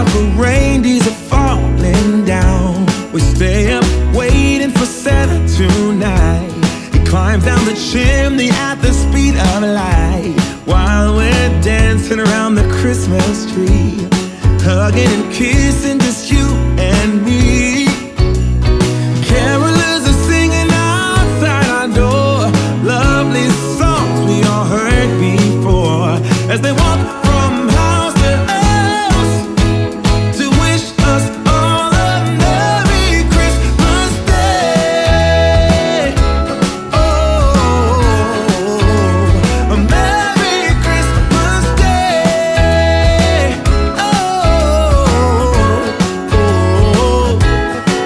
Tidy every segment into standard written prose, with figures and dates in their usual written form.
for reindeers are falling down. We stay up waiting for Santa tonight. He climbs down the chimney at the speed of light, while we're dancing around the Christmas tree, hugging and kissing, just you and me. Carolers are singing outside our door, lovely songs we all heard before, as they walk from house to house to wish us all a Merry Christmas Day. Oh, a Merry Christmas Day. Oh,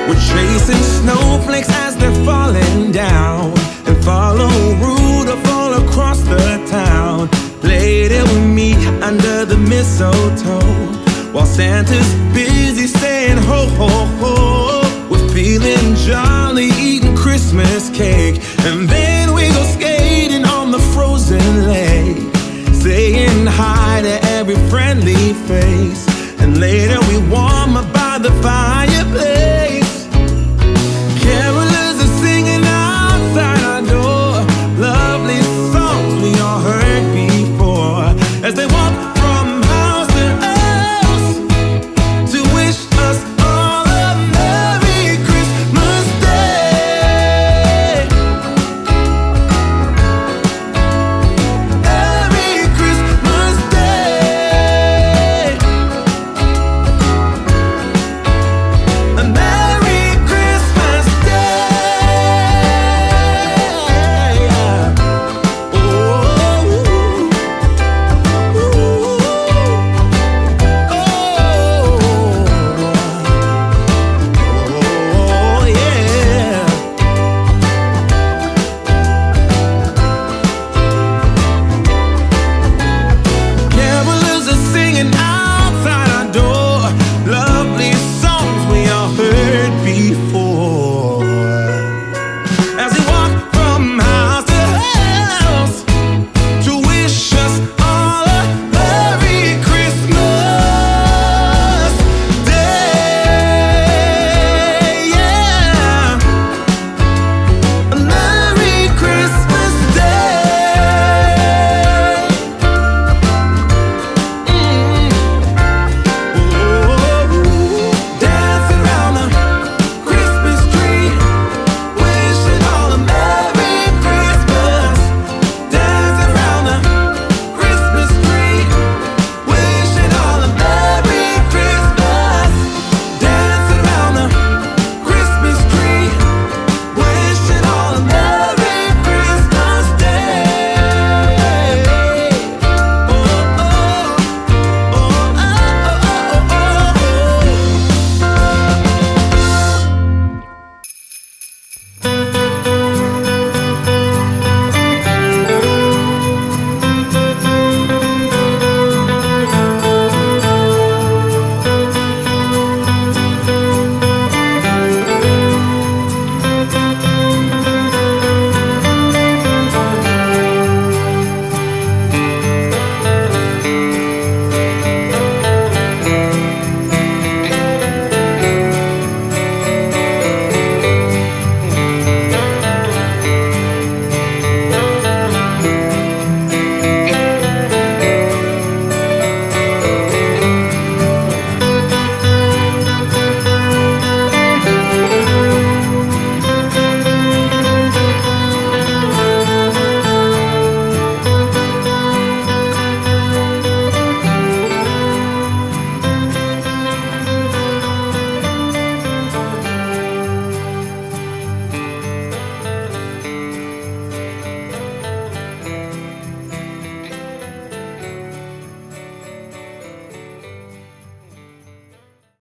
we're chasing snowflakes as they're falling down, and follow Rudolph all across the town. Later we meet under the mistletoe, while Santa's busy saying ho, ho, ho. We're feeling jolly, eating Christmas cake, and then we go skating on the frozen lake, saying hi to every friendly face. And later we warm up by the fire,